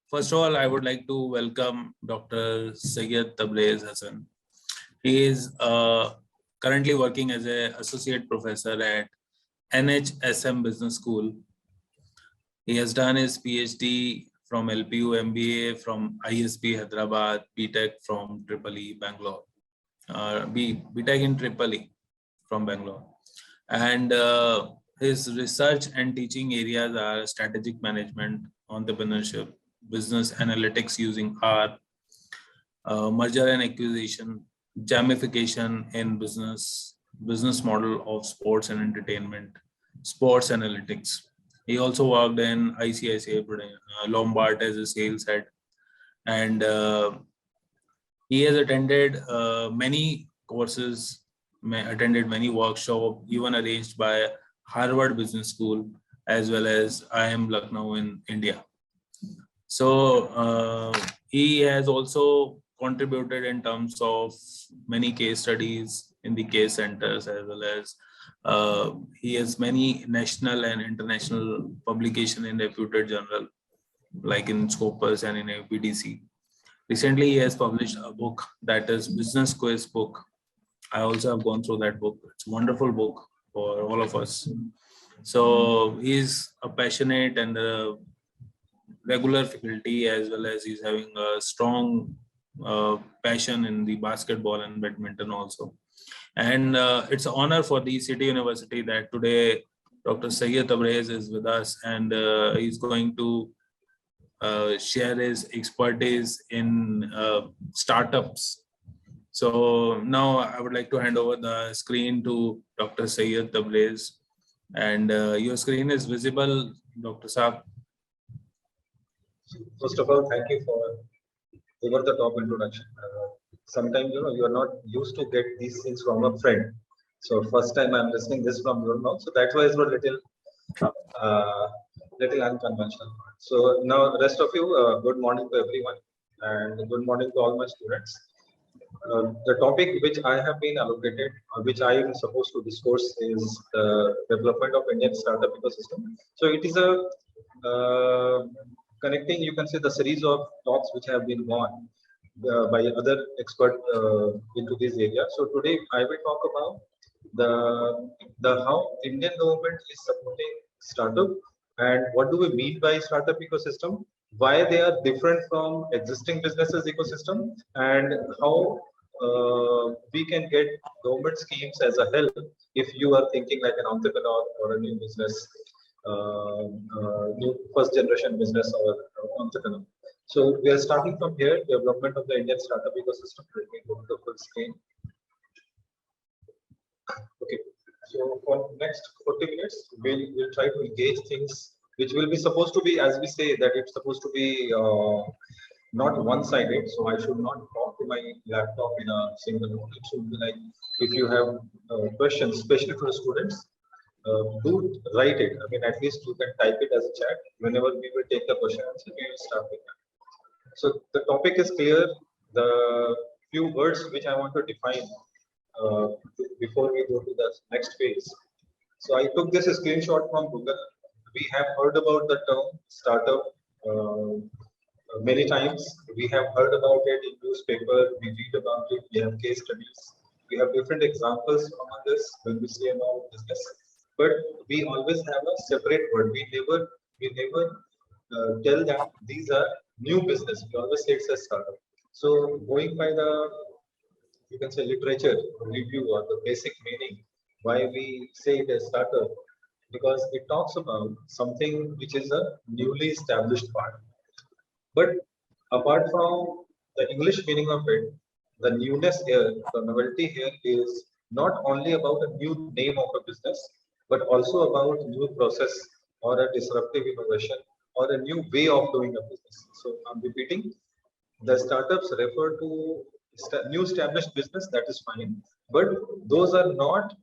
First of all, I would like to welcome Dr. Syed Tabrez Hassan. He is currently working as an associate professor at NSHM Business School. He has done his PhD from LPU, MBA from ISB Hyderabad, BTech from Tripoli, Bangalore. BTech in Tripoli from Bangalore. And his research and teaching areas are strategic management, entrepreneurship, business analytics using R, merger and acquisition, gamification in business model of sports and entertainment, sports analytics. He also worked in ICICI Lombard as a sales head, and he has attended many courses, attended many workshops, even arranged by Harvard Business School, as well as IIM Lucknow in India. So he has also contributed in terms of many case studies in the case centers, as well as he has many national and international publication in reputed journal, like in Scopus and in APDC. Recently, he has published a book that is Business Quiz book. I also have gone through that book. It's a wonderful book for all of us. So he's a passionate and a regular faculty, as well as he's having a strong passion in the basketball and badminton also. And it's an honor for the City University that today Dr. Syed Tabrez is with us, and he's going to share his expertise in startups. So now I would like to hand over the screen to Dr. Syed Tabrez, and your screen is visible, Dr. Saab. First of all, thank you for over-the-top introduction. Sometimes you are not used to get these things from a friend. So first time I'm listening this from your mouth, so that's why it's a little unconventional. So now rest of you, good morning to everyone, and good morning to all my students. The topic which I have been allocated, which I am supposed to discourse, is the development of Indian startup ecosystem. So it is a connecting, you can say, the series of talks which have been gone by other experts into this area. So today I will talk about the how Indian government is supporting startup, and what do we mean by startup ecosystem, why they are different from existing businesses ecosystem, and how we can get government schemes as a help if you are thinking like an entrepreneur or a new business, new first generation business or entrepreneur. So we are starting from here, development of the Indian startup ecosystem. Let me go to the full screen. Okay, so for next 40 minutes, we'll try to engage things which will be supposed to be, as we say, that it's supposed to be not one-sided. So I should not talk to my laptop in a single note. It should be like, if you have questions, especially for students, do write it. I mean, at least you can type it as a chat. Whenever we will take the question answer, we will start with that. So the topic is clear. The few words which I want to define before we go to the next phase. So I took this screenshot from Google. We have heard about the term startup many times. We have heard about it in newspaper. We read about it. We have case studies. We have different examples among this when we say about business. But we always have a separate word. We never tell that these are new business. We always say it's a startup. So going by the, you can say, literature review or the basic meaning, why we say it as startup, because it talks about something which is a newly established part. But apart from the English meaning of it, the newness here, the novelty here is not only about a new name of a business, but also about new process or a disruptive innovation or a new way of doing a business. So I'm repeating, the startups refer to new established business, that is fine, but those are not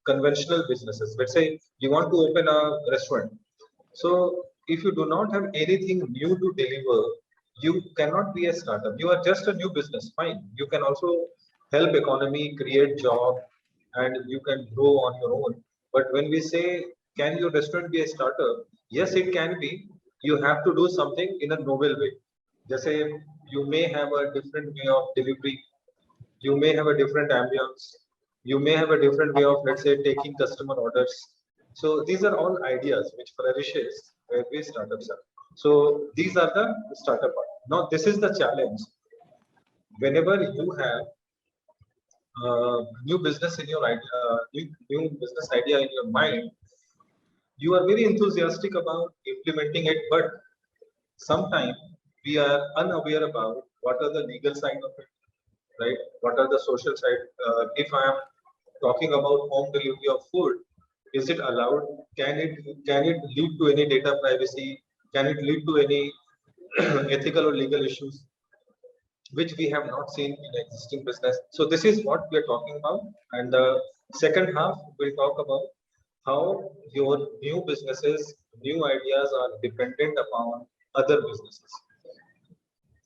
conventional businesses. Let's say you want to open a restaurant. So if you do not have anything new to deliver, you cannot be a startup. You are just a new business, fine. You can also help economy, create job, and you can grow on your own. But when we say, can your restaurant be a startup? Yes, it can be you have to do something in a novel way. Just say you may have a different way of delivery, you may have a different ambience, you may have a different way of, let's say, taking customer orders. So these are all ideas which flourishes where we startups are. So these are the startup part. Now this is the challenge. Whenever you have new business in your idea, new business idea in your mind, you are very enthusiastic about implementing it, but sometimes we are unaware about what are the legal side of it, right? What are the social side? If I am talking about home delivery of food, is it allowed? Can it lead to any data privacy? Can it lead to any ethical or legal issues, which we have not seen in existing business? So this is what we are talking about, and the second half we'll talk about how your new businesses, new ideas are dependent upon other businesses.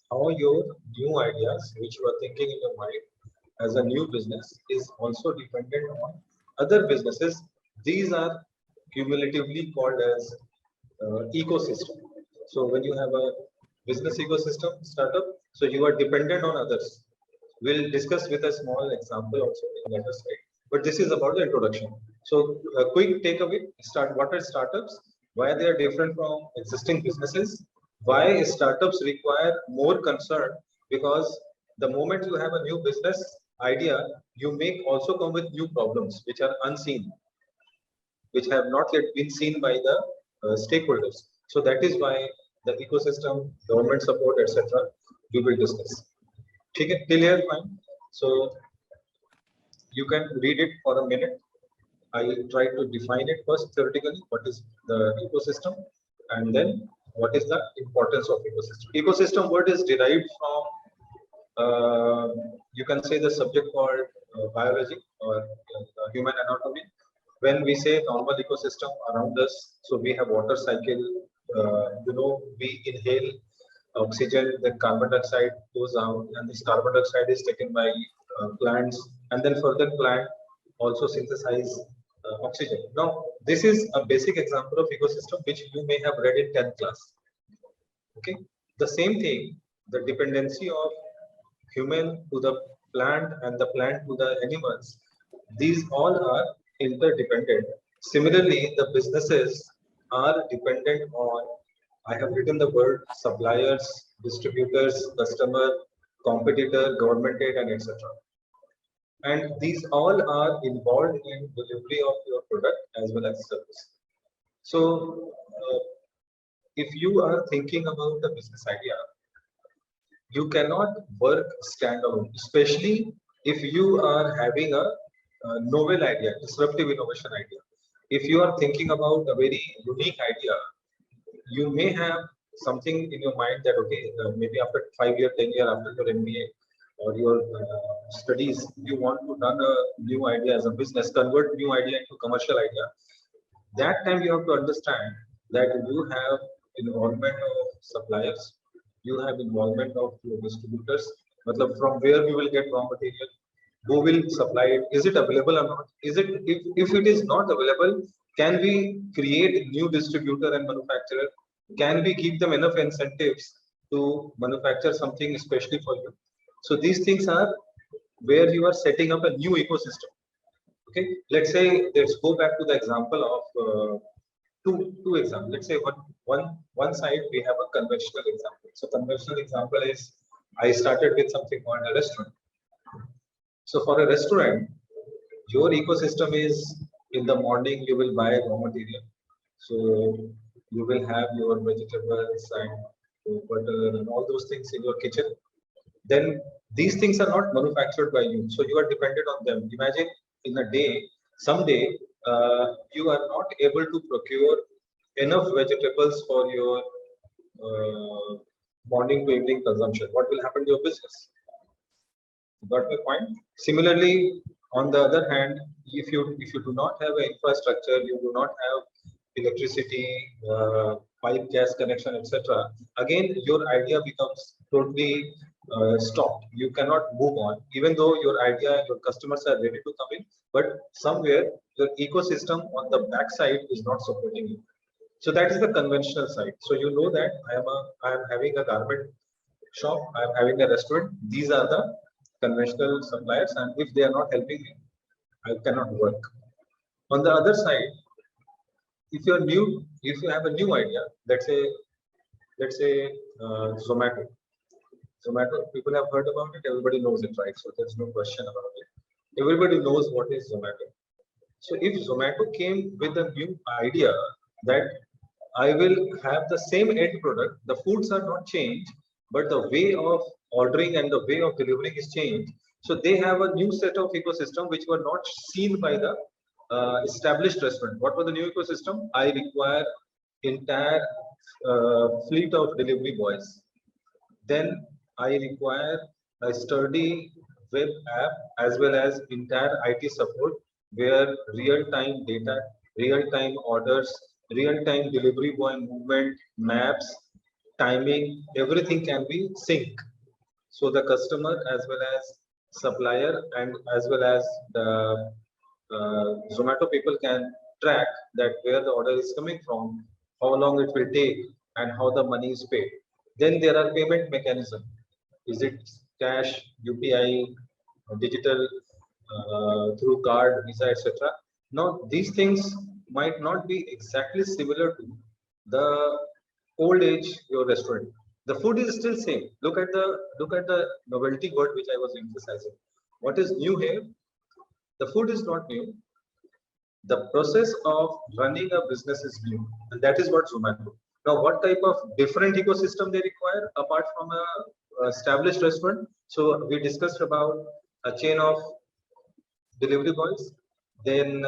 How your new ideas, which you are thinking in your mind as a new business, is also dependent on other businesses. These are cumulatively called as ecosystem. So when you have a business ecosystem startup, so you are dependent on others. We'll discuss with a small example also in later slide. But this is about the introduction. So a quick takeaway: what are startups? Why they are different from existing businesses? Why startups require more concern? Because the moment you have a new business idea, you may also come with new problems which are unseen, which have not yet been seen by the stakeholders. So that is why the ecosystem, government support, etc., we will discuss. Okay, till here, fine. So you can read it for a minute. I try to define it first theoretically. What is the ecosystem, and then what is the importance of ecosystem? Ecosystem word is derived from you can say the subject called biology or human anatomy. When we say normal ecosystem around us, so we have water cycle. We inhale oxygen, then carbon dioxide goes out, and this carbon dioxide is taken by plants, and then further plant also synthesize oxygen. Now, this is a basic example of ecosystem which you may have read in 10th class. Okay, the same thing, the dependency of human to the plant and the plant to the animals, these all are interdependent. Similarly, the businesses are dependent on, I have written the word suppliers, distributors, customer, competitor, government aid, and etc. And these all are involved in delivery of your product as well as service. So, if you are thinking about the business idea, you cannot work standalone, especially if you are having a novel idea, disruptive innovation idea. If you are thinking about a very unique idea, you may have something in your mind that, okay, maybe after 5 year, 10 year after your MBA or your studies, you want to run a new idea as a business, convert new idea into commercial idea. That time you have to understand that you have involvement of suppliers, you have involvement of your distributors, matlab from where we will get raw material, who will supply it, is it available or not? Is it, if it is not available, can we create new distributor and manufacturer? Can we give them enough incentives to manufacture something especially for you? So these things are where you are setting up a new ecosystem. Okay, let's say, let's go back to the example of two examples. Let's say one side we have a conventional example. So conventional example is, I started with something called a restaurant. So for a restaurant, your ecosystem is, in the morning you will buy raw material. So you will have your vegetables and your butter and all those things in your kitchen. Then these things are not manufactured by you, so you are dependent on them. Imagine in a day, someday you are not able to procure enough vegetables for your morning to evening consumption. What will happen to your business? Got my point? Similarly, on the other hand, if you do not have an infrastructure, you do not have electricity, pipe gas connection, etc. Again, your idea becomes totally stopped. You cannot move on, even though your idea, your customers are ready to come in, but somewhere your ecosystem on the backside is not supporting you. So that is the conventional side. So you know that I am having a garment shop, I am having a restaurant. These are the conventional suppliers, and if they are not helping me, I cannot work. On the other side, if you are new, if you have a new idea, let's say Zomato. Zomato, people have heard about it, everybody knows it, right? So there's no question about it. Everybody knows what is Zomato. So if Zomato came with a new idea that I will have the same end product, the foods are not changed, but the way of ordering and the way of delivering is changed. So they have a new set of ecosystem which were not seen by the established restaurant. What was the new ecosystem? I require entire fleet of delivery boys. Then I require a sturdy web app as well as entire IT support where real-time data, real-time orders, real-time delivery boy movement, maps, timing, everything can be synced. So the customer as well as supplier and as well as the Zomato people can track that where the order is coming from, how long it will take, and how the money is paid. Then there are payment mechanism. Is it cash, UPI, digital, through card, Visa, etc. Now these things might not be exactly similar to the old age your restaurant. The food is still same. Look at the novelty word which I was emphasizing. What is new here? The food is not new. The process of running a business is new, and that is what Zomato. Now, what type of different ecosystem they require apart from a established restaurant? So we discussed about a chain of delivery boys, then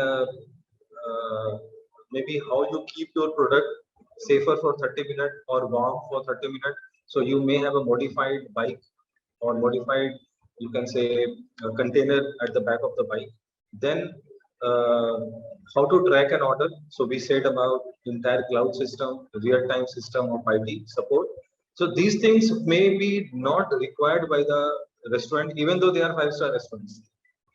maybe how you keep your product safer for 30 minutes or warm for 30 minutes. So you may have a modified bike or modified, you can say, a container at the back of the bike. Then uh, how to track an order. So we said about entire cloud system, real-time system of IT support. So these things may be not required by the restaurant, even though they are five-star restaurants.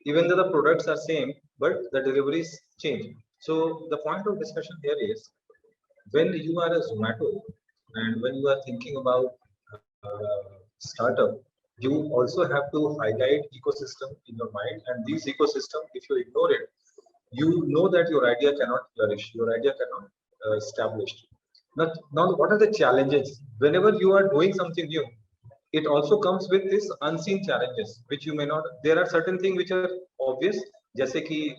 Even though the products are same, but the deliveries change. So the point of discussion here is when you are a Zomato and when you are thinking about startup, you also have to highlight ecosystem in your mind. And these ecosystem, if you ignore it, you know that your idea cannot flourish, your idea cannot establish. Now, what are the challenges? Whenever you are doing something new, it also comes with this unseen challenges, which you may not. There are certain things which are obvious, जैसे कि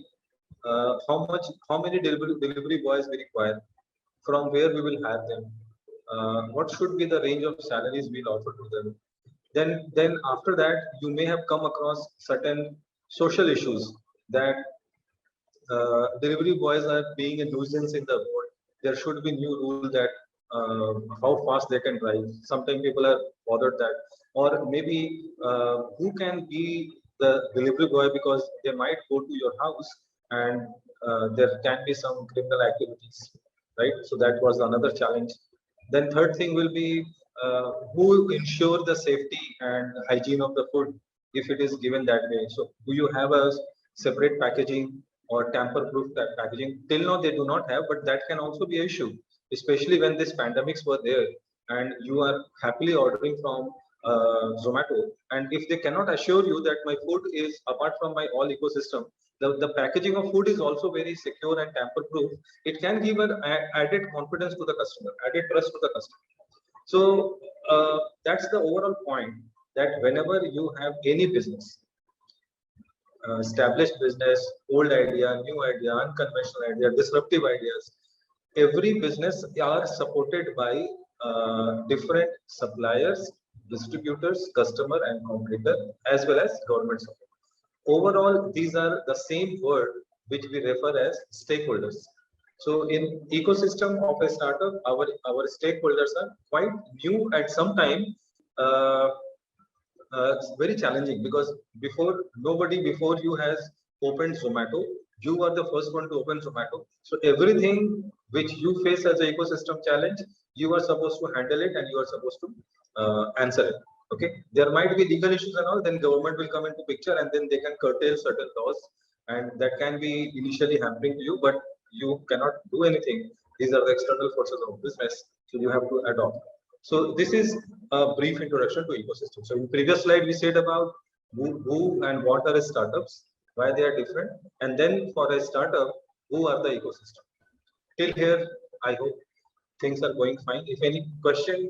how many delivery boys we require, from where we will hire them, what should be the range of salaries we'll offer to them. Then after that, you may have come across certain social issues that delivery boys are being a nuisance in the road. There should be new rule that how fast they can drive. Sometimes people are bothered that, or maybe who can be the delivery boy because they might go to your house and there can be some criminal activities, right? So that was another challenge. Then third thing will be who ensure the safety and hygiene of the food if it is given that way. So do you have a separate packaging or tamper-proof packaging? Till now they do not have, but that can also be an issue, especially when these pandemics were there and you are happily ordering from Zomato. And if they cannot assure you that my food is apart from my all ecosystem, the packaging of food is also very secure and tamper-proof, it can give an added confidence to the customer, added trust to the customer. So that's the overall point, that whenever you have any business, established business, old idea, new idea, unconventional idea, disruptive ideas, every business are supported by different suppliers, distributors, customer and competitor, as well as government support. Overall, these are the same word which we refer as stakeholders. So in ecosystem of a startup, our stakeholders are quite new at some time. Uh, it's very challenging because nobody before you has opened Zomato. You are the first one to open Zomato. So everything which you face as an ecosystem challenge, you are supposed to handle it and you are supposed to answer it. Okay, there might be legal issues and all, then government will come into picture and then they can curtail certain laws, and that can be initially hampering to you, but you cannot do anything. These are the external forces of business. So you have to adopt. So this is a brief introduction to ecosystem. So in previous slide, we said about who and what are startups, why they are different. And then for a startup, who are the ecosystem. Till here, I hope things are going fine. If any question,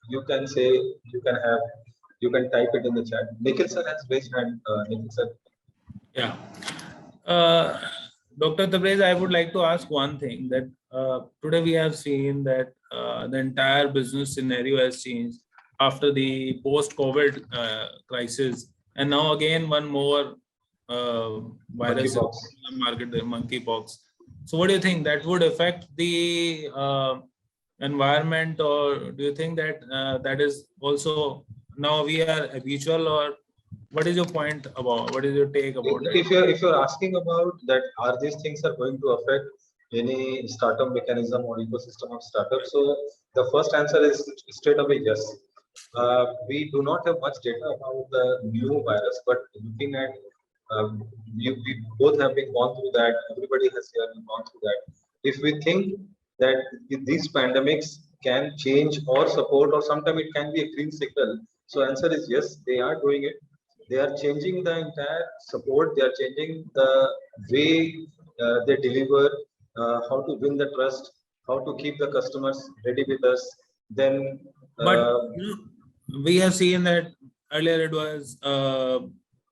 you can say, you can type it in the chat. Nikhil sir has raised hand. Nikhil sir. Yeah. Uh, Dr. Tabrez, I would like to ask one thing that today we have seen that the entire business scenario has changed after the post-COVID crisis, and now again one more virus in the market, the monkeypox. So, what do you think that would affect the environment, or do you think that that is also now we are habitual, or what is your point about? What is your take about it? If you're asking about that, are these things are going to affect any startup mechanism or ecosystem of startups? So the first answer is straight away yes. We do not have much data about the new virus, but looking at we both have been gone through that. Everybody has gone through that. If we think that these pandemics can change or support, or sometimes it can be a green signal. So answer is yes, they are doing it. They are changing the entire support. They are changing the way they deliver, how to win the trust, how to keep the customers ready with us. Then, But we have seen that earlier it was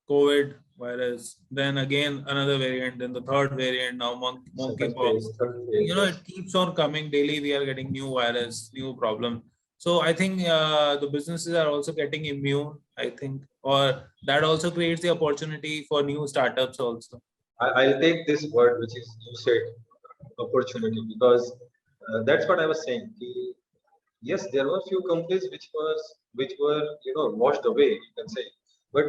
COVID virus, then again another variant, then the third variant, now monkeypox. It keeps on coming daily. We are getting new virus, new problem. So I think the businesses are also getting immune, I think, or that also creates the opportunity for new startups also. I'll take this word, which is you said, opportunity, because that's what I was saying. Yes, there were few companies which were washed away, you can say, but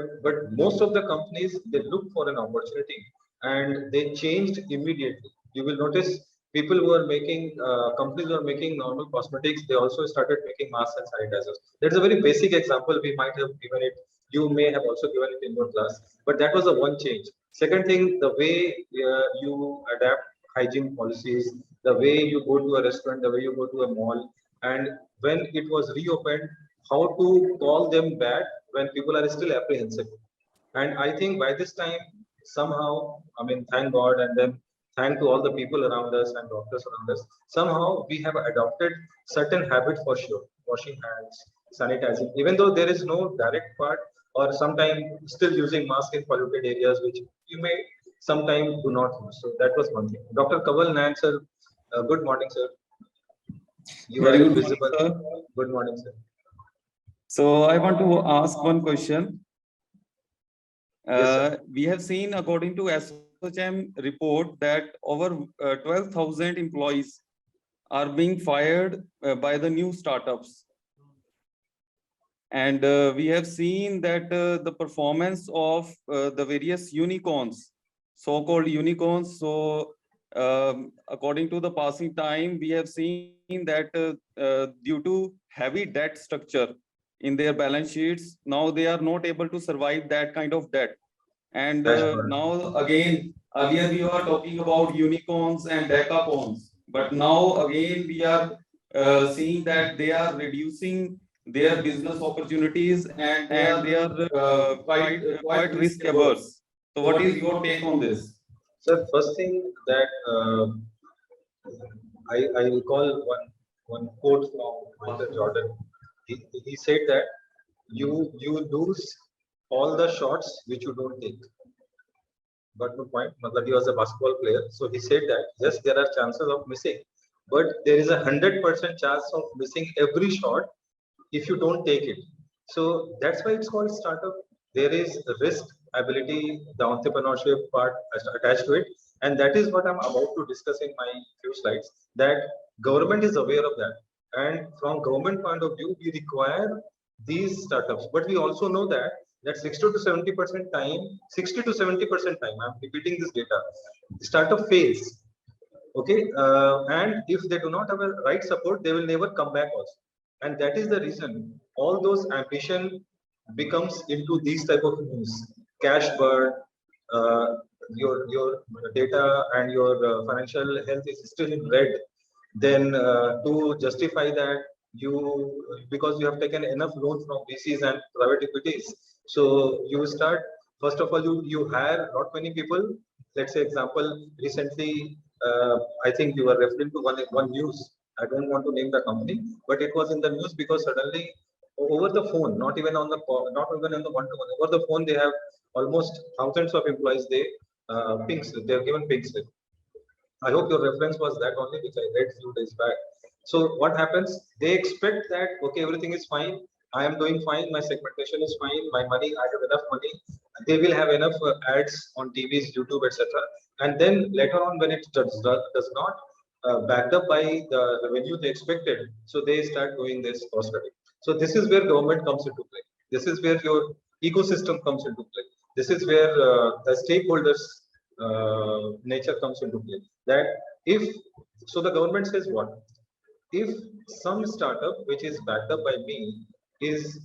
most of the companies, they looked for an opportunity and they changed immediately. You will notice people who are making companies who are making normal cosmetics, they also started making masks and sanitizers. That's a very basic example. We might have given it, you may have also given it in your class, but that was the one change. Second thing, the way you adapt hygiene policies, the way you go to a restaurant, the way you go to a mall, and when it was reopened, how to call them back when people are still apprehensive. And I think by this time, somehow, I mean, thank God, and then thank to all the people around us and doctors around us, somehow we have adopted certain habits for sure. Washing hands, sanitizing, even though there is no direct part, or sometimes still using mask in polluted areas, which you may sometimes do not use. So that was one thing. Dr. Kaval Nayan, sir, good morning, sir. You Very are good invisible. morning, sir. Good morning, sir. So I want to ask one question. Yes, we have seen, according to NSHM report, that over 12,000 employees are being fired by the new startups. And we have seen that the performance of the various unicorns, so-called unicorns. So according to the passing time, we have seen that due to heavy debt structure in their balance sheets, now they are not able to survive that kind of debt. And now again, earlier we were talking about unicorns and decapons, but now again we are seeing that they are reducing their business opportunities and they are quite risk averse. So what is your take on this? sir, first thing that I recall one quote from Michael Jordan. He said that you lose all the shots which you don't take. Got my point? Matlab, he was a basketball player, so he said that yes, there are chances of missing, but there is 100% chance of missing every shot if you don't take it. So that's why it's called startup. There is risk, ability, the entrepreneurship part attached to it, and that is what I'm about to discuss in my few slides. That government is aware of that, and from government point of view, we require these startups. But we also know that 60 to 70% time, 60 to 70% time, I'm repeating this data, startup fails. Okay, and if they do not have a right support, they will never come back also. And that is the reason all those ambition becomes into these type of news. Cash burn, your data and your financial health is still in red. Then to justify that because you have taken enough loan from VCs and private equities, so you start, first of all, you hire not many people. Let's say example, recently, I think you are referring to one news. I don't want to name the company, but it was in the news because suddenly over the phone, not even on the call, not even on the one-to-one, over the phone, they have almost thousands of employees. Pink slip, they have given pink slip. I hope your reference was that only, which I read few days back. So what happens? They expect that, okay, everything is fine. I am doing fine. My segmentation is fine. My money, I have enough money. They will have enough ads on TVs, YouTube, etc. And then later on, when it does not backed up by the revenue they expected, so they start doing this cost cutting. So this is where government comes into play. This is where your ecosystem comes into play. This is where the stakeholders nature comes into play. That if so, the government says what? If some startup which is backed up by me is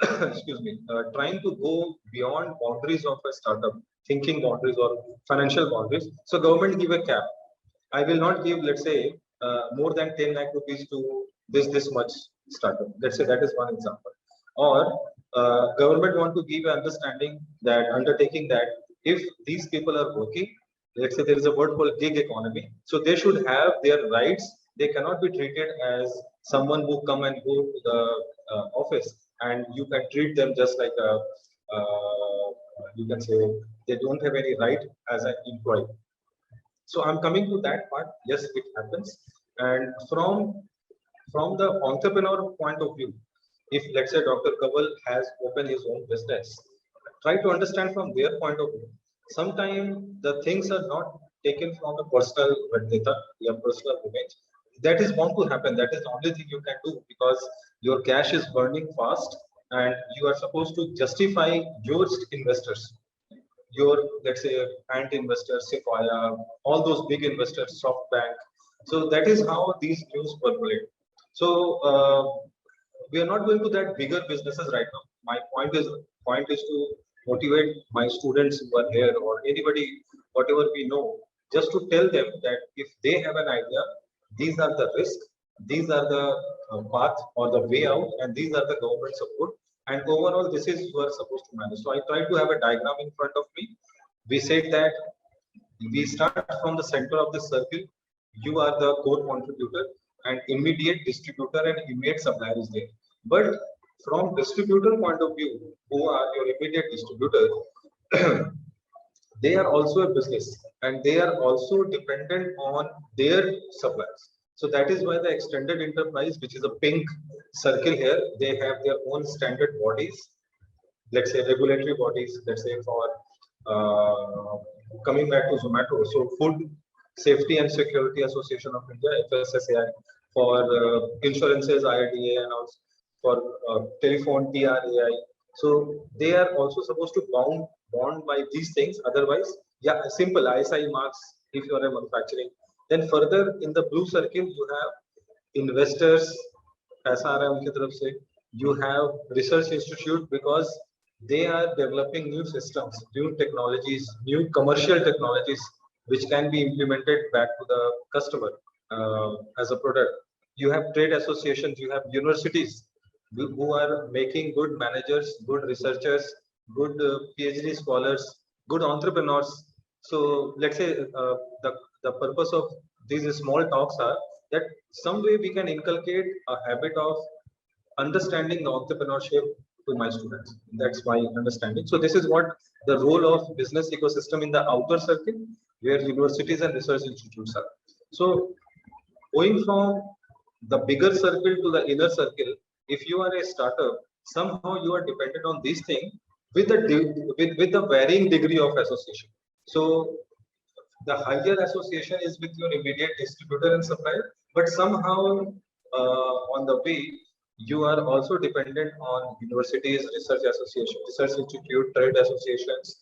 excuse me, trying to go beyond boundaries of a startup, thinking boundaries or financial boundaries, so government give a cap. I will not give, let's say, more than 10 lakh rupees to this much startup. Let's say that is one example. Or government want to give an understanding that undertaking that if these people are working, let's say there is a word called gig economy, so they should have their rights. They cannot be treated as someone who come and go to the office, and you can treat them just like a you can say they don't have any right as an employee. So I'm coming to that part. Yes, it happens. And from the entrepreneur point of view, if let's say Dr. Kaval has opened his own business, try to understand from their point of view. Sometimes the things are not taken from a personal vendetta, your personal image. That is bound to happen. That is the only thing you can do because your cash is burning fast and you are supposed to justify your investors, your, let's say, ant investors, Sequoia, all those big investors, SoftBank. So that is how these news percolate. So we are not going to that bigger businesses right now. My point is to motivate my students who are here or anybody, whatever we know, just to tell them that if they have an idea, these are the risks, these are the path or the way out, and these are the government support. And overall, this is you are supposed to manage. So I try to have a diagram in front of me. We said that we start from the center of the circle. You are the core contributor and immediate distributor and immediate supplier is there. But from distributor point of view, who are your immediate distributor, they are also a business and they are also dependent on their suppliers. So that is why the extended enterprise, which is a pink circle here, they have their own standard bodies, let's say regulatory bodies, let's say for coming back to Zomato. So Food Safety and Security Association of India, FSSAI, for insurances, IRDA, and also for telephone, TRAI. So they are also supposed to bond by these things. Otherwise, yeah, simple ISI marks if you are a manufacturing. Then further in the blue circle, you have investors, SRM ki taraf se. You have research institute because they are developing new systems, new technologies, new commercial technologies, which can be implemented back to the customer as a product. You have trade associations, you have universities who are making good managers, good researchers, good PhD scholars, good entrepreneurs. So let's say the purpose of these small talks are that some way we can inculcate a habit of understanding the entrepreneurship to my students. That's my understanding. So this is what the role of business ecosystem in the outer circle, where universities and research institutes are. So going from the bigger circle to the inner circle, if you are a startup, somehow you are dependent on these things with a varying degree of association. So the higher association is with your immediate distributor and supplier, but somehow on the way you are also dependent on universities, research association, research institute, trade associations,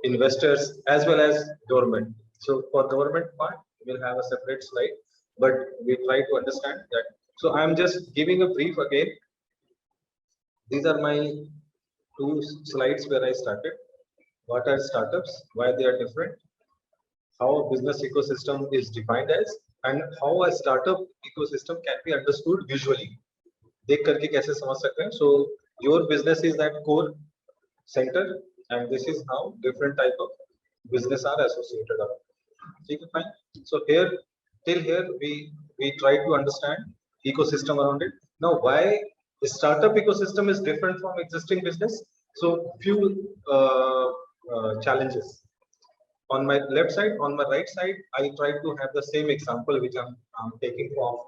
investors, as well as government. So for government part, we'll have a separate slide, but we try to understand that. So I'm just giving a brief again. These are my two slides where I started. What are startups? Why they are different? How business ecosystem is defined as, and how a startup ecosystem can be understood visually. देख करके कैसे समझ सकते हैं? So your business is that core center, and this is how different type of business are associated around. Okay, fine. So here, till here, we try to understand ecosystem around it. Now, why the startup ecosystem is different from existing business? So few challenges. On my left side, on my right side, I try to have the same example which I'm taking from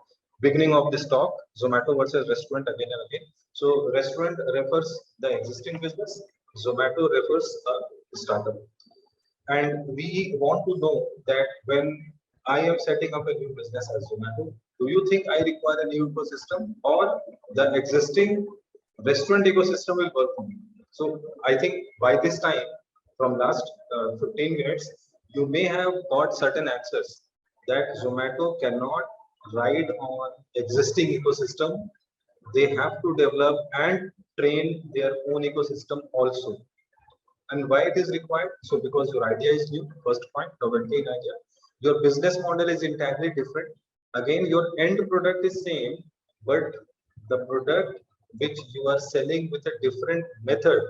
beginning of this talk, Zomato versus restaurant again and again. So restaurant refers the existing business, Zomato refers a startup. And we want to know that when I am setting up a new business as Zomato, do you think I require a new ecosystem, or the existing restaurant ecosystem will work for me? So I think by this time, from last 15 minutes, you may have got certain answers that Zomato cannot ride on existing ecosystem. They have to develop and train their own ecosystem also. And why it is required? So because your idea is new, first point, novelty in idea. Your business model is entirely different. Again, your end product is same, but the product which you are selling with a different method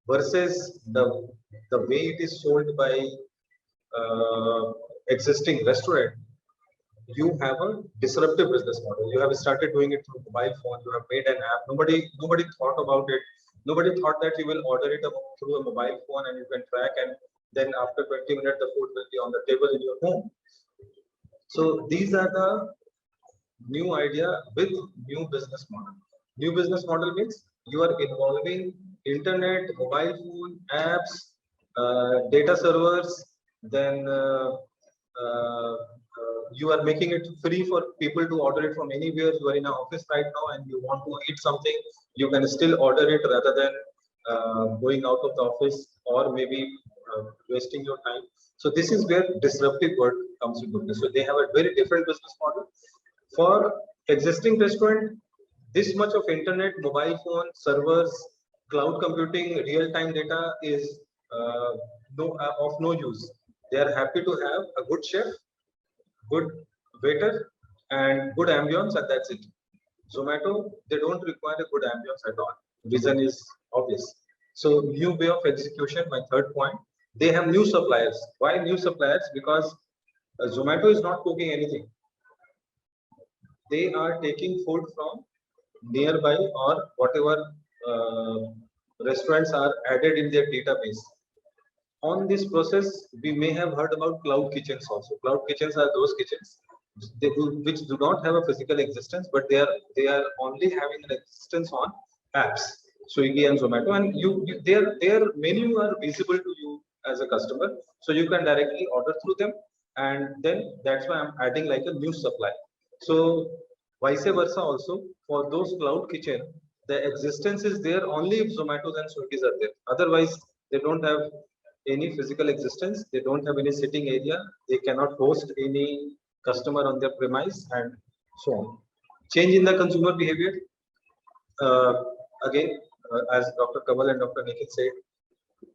versus the way it is sold by existing restaurant, you have a disruptive business model. You have started doing it through mobile phone. You have made an app. Nobody thought about it. Nobody thought that you will order it through a mobile phone and you can track, and then after 20 minutes the food will be on the table in your home. So these are the new idea with new business model. New business model means you are involving internet, mobile phone, apps, data servers, then you are making it free for people to order it from anywhere. You are in an office right now and you want to eat something, you can still order it rather than going out of the office, or maybe wasting your time. So this is where disruptive word comes into play. So they have a very different business model. For existing restaurant, this much of internet, mobile phone, servers, cloud computing, real-time data is of no use. They are happy to have a good chef, good waiter, and good ambience, and that's it. Zomato, they don't require a good ambience at all. Reason is obvious. So new way of execution, my third point. They have new suppliers. Why new suppliers? Because Zomato is not cooking anything. They are taking food from nearby or whatever restaurants are added in their database. On this process, we may have heard about cloud kitchens also. Cloud kitchens are those kitchens which do not have a physical existence, but they are only having an existence on apps, Swiggy and Zomato, and their menu are visible to you as a customer, so you can directly order through them, and then that's why I'm adding like a new supply. So vice versa also, for those cloud kitchen, the existence is there only if Zomatos and Swiggies are there. Otherwise, they don't have any physical existence. They don't have any sitting area. They cannot host any customer on their premise, and so on. Change in the consumer behavior. Again, as Dr. Kamal and Dr. Nikhil said,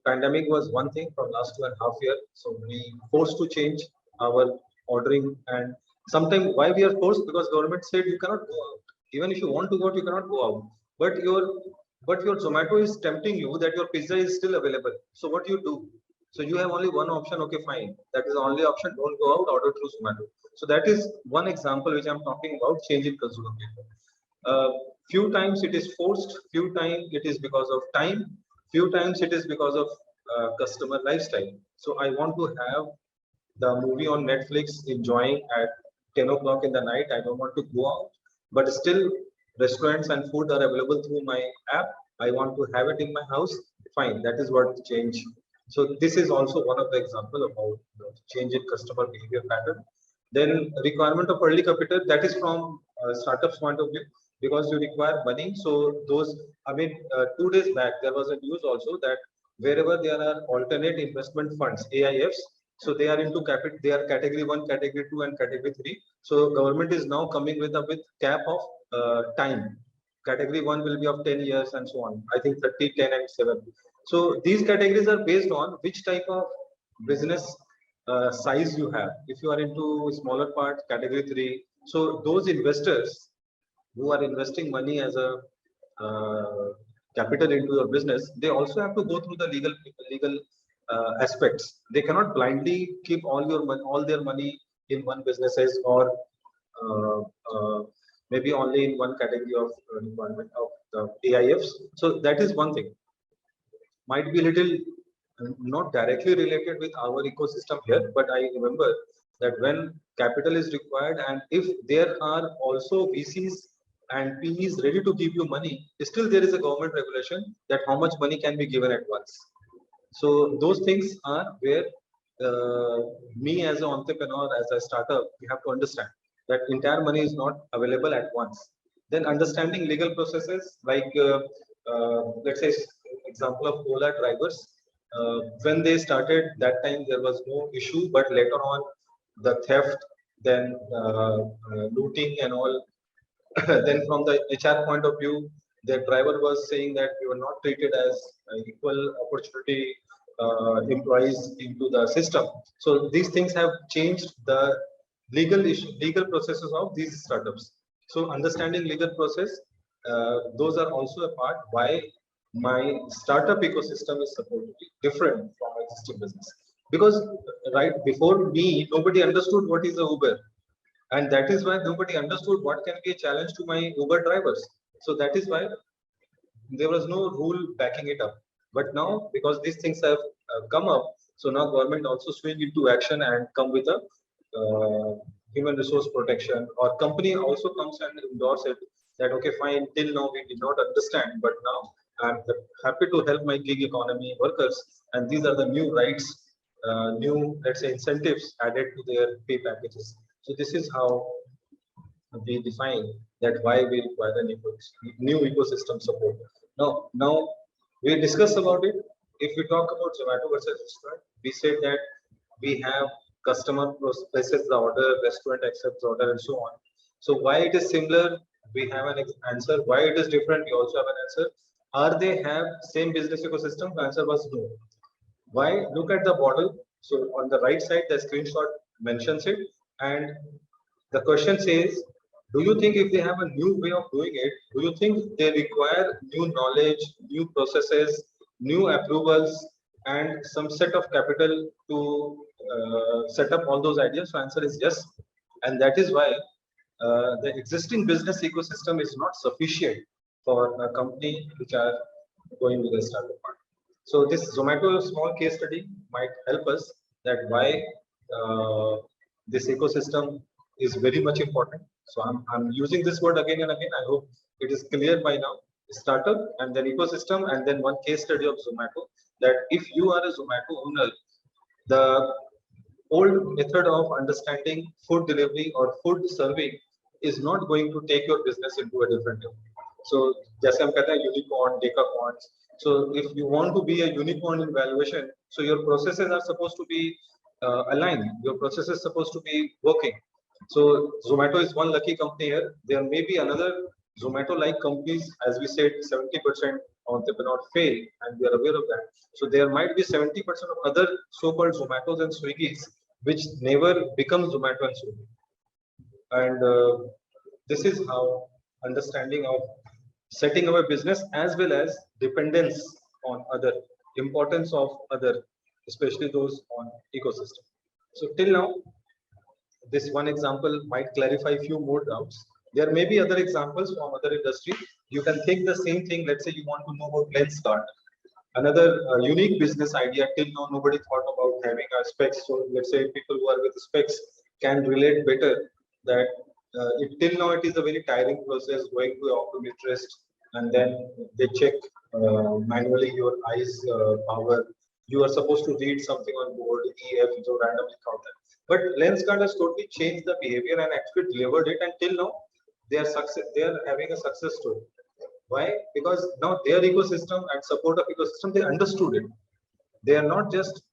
pandemic was one thing from last 2.5 years. So we forced to change our ordering, and sometimes why we are forced, because government said you cannot go out. Even if you want to go out, you cannot go out. But your Zomato is tempting you that your pizza is still available. So what you do? So you have only one option. Okay, fine. That is the only option. Don't go out. Order through Zomato. So that is one example which I'm talking about, change in consumer behavior. Few times it is forced. Few times it is because of time. Few times it is because of customer lifestyle. So I want to have the movie on Netflix enjoying at 10 o'clock in the night. I don't want to go out, but still restaurants and food are available through my app. I want to have it in my house. Fine, that is what change. So this is also one of the example about the change in customer behavior pattern. Then requirement of early capital, that is from startups point of view, because you require money. So those, I mean, 2 days back there was a news also that wherever there are alternate investment funds, AIFs, so they are into capital, they are category 1, category 2, and category 3. So government is now coming with cap of time. Category 1 will be of 10 years and so on. I think 30, 10, and 7. So these categories are based on which type of business size you have. If you are into smaller part, category 3, so those investors who are investing money as a capital into your business, they also have to go through the legal aspects. They cannot blindly keep all their money in one businesses, or uh, uh, maybe only in one category of requirement of the AIFs. So that is one thing. Might be little not directly related with our ecosystem here, but I remember that when capital is required, and if there are also VCs and PEs ready to give you money, still there is a government regulation that how much money can be given at once. So those things are where me as an entrepreneur, as a startup, we have to understand that entire money is not available at once. Then understanding legal processes, like let's say example of Ola drivers. When they started, that time there was no issue, but later on, the theft, then looting and all. Then from the HR point of view, the driver was saying that we were not treated as equal opportunity employees into the system. So these things have changed the legal processes of these startups. So understanding legal process, those are also a part why my startup ecosystem is supposed to be different from existing business. Because right before me, nobody understood what is a Uber, and that is why nobody understood what can be a challenge to my Uber drivers. So that is why there was no rule backing it up. But now, because these things have come up, so now government also swing into action and come with a human resource protection, or company also comes and endorse it that okay, fine, till now we did not understand, but now I'm happy to help my gig economy workers, and these are the new rights, new, let's say, incentives added to their pay packages. So this is how we define that why we require a new ecosystem support. Now we discuss about it. If we talk about Zomato versus restaurant, we said that we have customer places the order, restaurant accepts order, and so on. So why it is similar? We have an answer. Why it is different? We also have an answer. Are they have same business ecosystem? The answer was no. Why? Look at the model. So on the right side, the screenshot mentions it, and the question says, do you think if they have a new way of doing it, do you think they require new knowledge, new processes, new approvals, and some set of capital to set up all those ideas? So answer is yes. And that is why the existing business ecosystem is not sufficient for a company which are going with a startup part. So this Zomato small case study might help us that why this ecosystem is very much important. So I'm using this word again and again. I hope it is clear by now. Startup and then ecosystem, and then one case study of Zomato, that if you are a Zomato owner, the old method of understanding food delivery or food serving is not going to take your business into a different level. So जैसे हम कहते हैं unicorn, decacorns. So if you want to be a unicorn in valuation, so your processes are supposed to be aligned. Your process is supposed to be working. So Zomato is one lucky company here. There may be another Zomato-like companies, as we said, 70% entrepreneur fail, and we are aware of that. So there might be 70% of other so-called Zomatos and Swiggies which never become Zomato and Swiggy. And this is how understanding of setting our business as well as dependence on other, importance of other, especially those on ecosystem. So till now, this one example might clarify few more doubts. There may be other examples from other industry. You can think the same thing. Let's say you want to know about lens card. Another unique business idea. Till now, nobody thought about having a specs. So let's say people who are with specs can relate better that till now it is a very tiring process going to optometrist, and then they check manually your eyes power. You are supposed to read something on board, EF, so randomly counted. But Lenscard has totally changed the behavior and actually delivered it, and till now they are having a success story. Why? Because now their ecosystem and support of ecosystem, they understood it. They are not just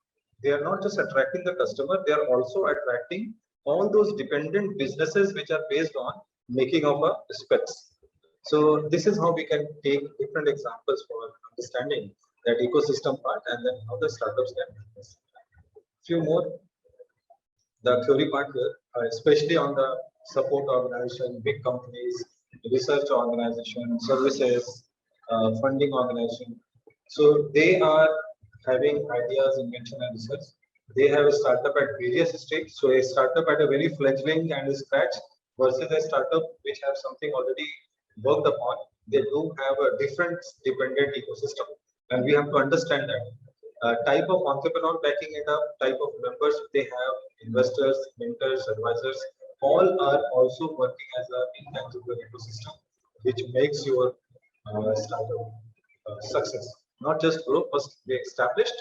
attracting the customer, they are also attracting all those dependent businesses which are based on making of a specs. So this is how we can take different examples for understanding that ecosystem part, and then how the startups can do this. Few more. the theory part here, especially on the support organization, big companies, research organization, services, funding organization. So they are having ideas, invention and research. They have a startup at various stages. So a startup at a very fledgling and scratch versus a startup which have something already worked upon. They do have a different dependent ecosystem. And we have to understand that. Type of entrepreneur backing it up, type of members they have, investors, mentors, advisors, all are also working as an intangible ecosystem, which makes your startup success. Not just grow, first be established,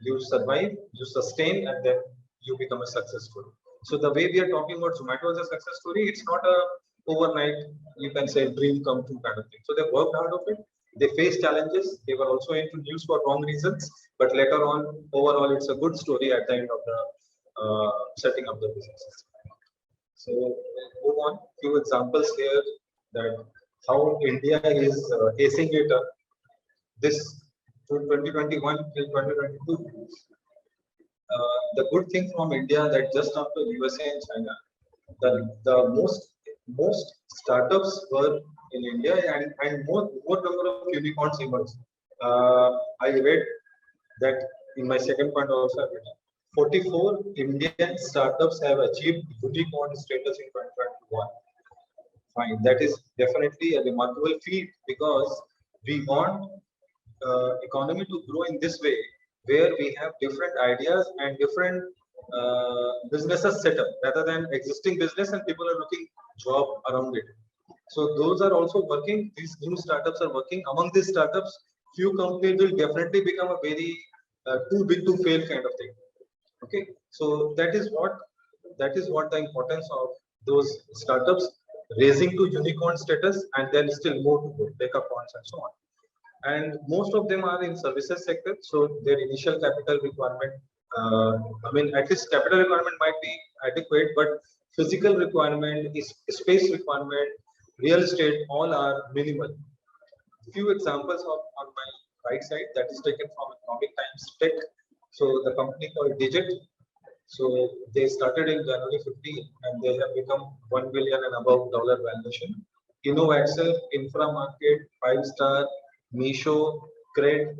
you survive, you sustain, and then you become a successful. So the way we are talking about Zomato as a success story, it's not a overnight, you can say dream come true kind of thing. So they worked hard of it. They faced challenges. They were also into news for wrong reasons, but later on, overall, it's a good story at the end of the setting up the businesses. So we'll move on. Few examples here that how India is acing it up. This to 2021 till 2022. The good thing from India that just after USA and China, the most startups were in India and more number of unicorns emerged. I read that in my second point also. 44 Indian startups have achieved unicorn status in 2021. Fine, that is definitely a remarkable feat because we want economy to grow in this way, where we have different ideas and different businesses set up rather than existing business and people are looking job around it. So those are also working. These new startups are working. Among these startups, few companies will definitely become a very too big to fail kind of thing. Okay, so that is what the importance of those startups raising to unicorn status and then still more to go, take up bonds and so on. And most of them are in services sector, so their initial capital requirement, I mean, at least capital requirement might be adequate, but physical requirement, is space requirement, real estate, all are minimal. Few examples on my right side that is taken from Economic Times Tech. So the company called Digit. So they started in January 15 and they have become $1 billion and above dollar valuation. InnoAxel, Infra Market, 5-star, Misho, Cred,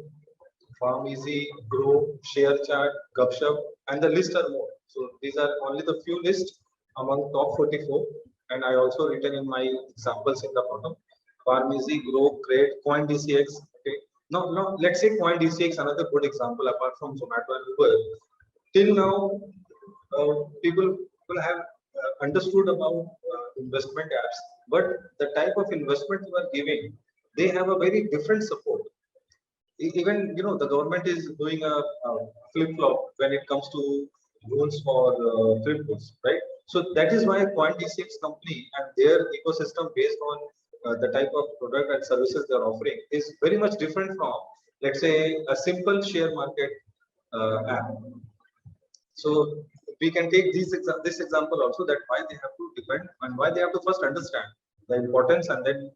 Farm Easy, Grow, ShareChat, Gupshup, and the list are more. So these are only the few lists among top 44. And I also written in my examples in the bottom. Farm Easy, Grow, Cred, CoinDCX. Okay. Now let's say CoinDCX, another good example apart from Zomato and Uber. Till now, people have understood about investment apps, but the type of investment you are giving, they have a very different support. Even the government is doing a flip flop when it comes to loans for cryptos, right? So that is why CoinDCX company and their ecosystem based on the type of product and services they are offering is very much different from, let's say, a simple share market app. So we can take this example also, that why they have to depend and why they have to first understand the importance and then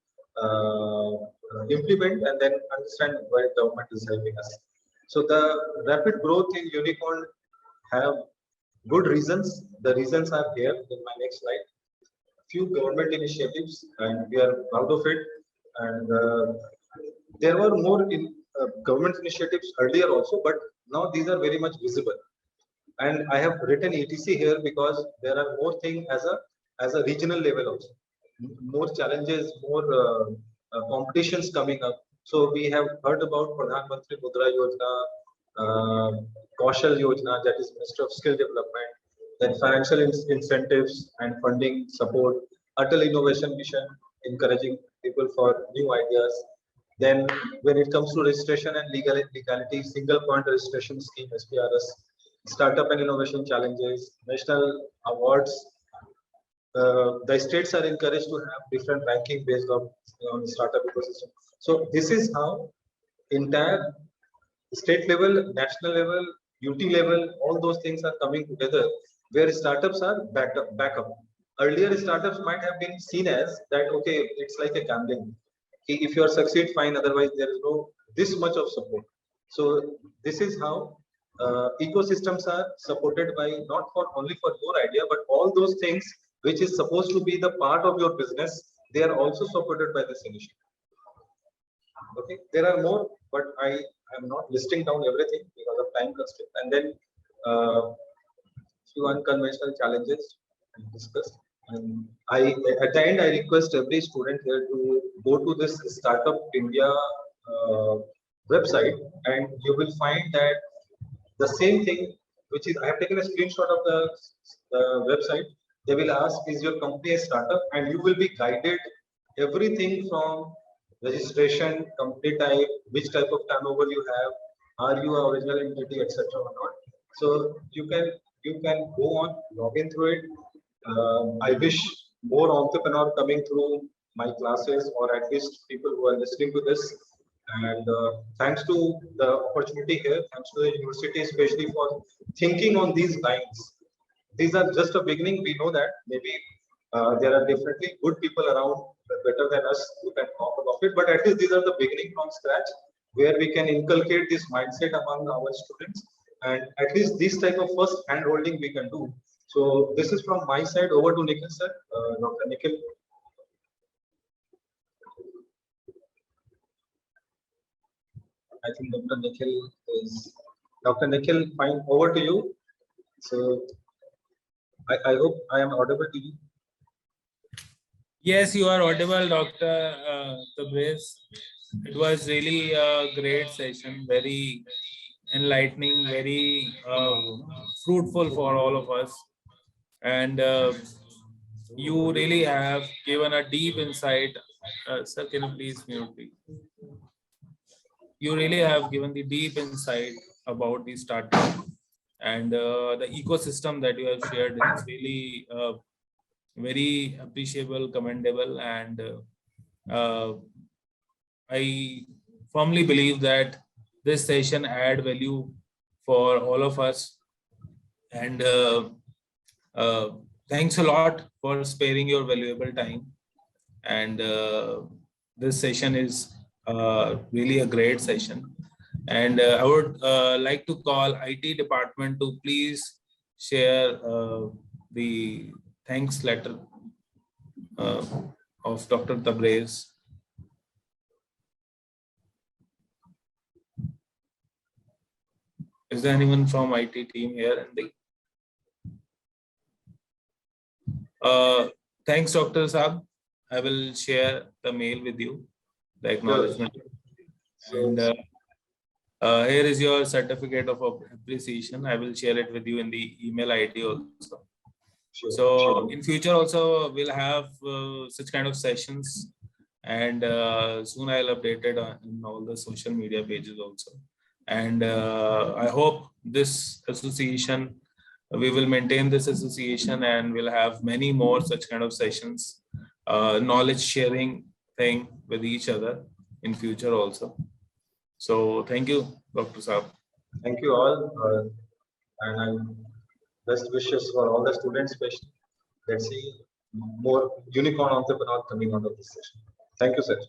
implement and then understand why government is helping us. So the rapid growth in unicorn have good reasons. The reasons are here in my next slide. Few government initiatives and we are proud of it. And there were more in government initiatives earlier also, but now these are very much visible. And I have written ETC here because there are more things as a regional level also. More challenges, more competitions coming up. So we have heard about Pradhan Mantri Mudra Yojana, Kaushal Yojana, that is Minister of Skill Development, then financial incentives and funding support, Atal Innovation Mission, encouraging people for new ideas. Then when it comes to registration and legality, single point registration scheme, SPRS, startup and innovation challenges, national awards. The states are encouraged to have different ranking based on startup ecosystem. So this is how entire state level, national level, UT level, all those things are coming together, where startups are backup. Earlier startups might have been seen as that, okay, it's like a gambling. If you are succeed, fine, otherwise there is no this much of support. So this is how ecosystems are supported by not for only for your idea, but all those things which is supposed to be the part of your business, they are also supported by this initiative. Okay, there are more, but I am not listing down everything because of time constraint. And then few unconventional challenges discussed. And at the end, I request every student here to go to this Startup India website, and you will find that the same thing, which is I have taken a screenshot of the website. They will ask, is your company a startup? And you will be guided everything from registration, company type, which type of turnover you have, are you an original entity, etc. or not. So you can go on, log in through it. I wish more entrepreneurs coming through my classes, or at least people who are listening to this. And thanks to the opportunity here, thanks to the university, especially for thinking on these lines. These are just a beginning. We know that maybe there are definitely good people around better than us who can talk about it, but at least these are the beginning from scratch, where we can inculcate this mindset among our students, and at least this type of first hand holding we can do. So this is from my side. Over to Nikhil sir, Dr. Nikhil. I think Dr. Nikhil, fine. Over to you. So I hope I am audible to you. Yes, you are audible, Dr. Tabrez. It was really a great session, very enlightening, very fruitful for all of us. And you really have given a deep insight. Sir, can you please mute me? You really have given the deep insight about the startup and the ecosystem that you have shared. It's really very appreciable, commendable, and I firmly believe that this session add value for all of us. And thanks a lot for sparing your valuable time. And this session is really a great session. And I would like to call IT department to please share the thanks letter of Dr. Tabrez. Is there anyone from IT team here? Thanks, Dr. Saab. I will share the mail with you, the acknowledgement. And here is your certificate of appreciation. I will share it with you in the email ID also. So in future also we'll have such kind of sessions, and soon I'll update it on all the social media pages also. And I hope this association, we will maintain this association, and we'll have many more such kind of sessions, knowledge sharing thing with each other in future also. So thank you, Dr. Saab. Thank you all, and best wishes for all the students, especially. Let's see more unicorn entrepreneurs coming out of this session. Thank you, sir.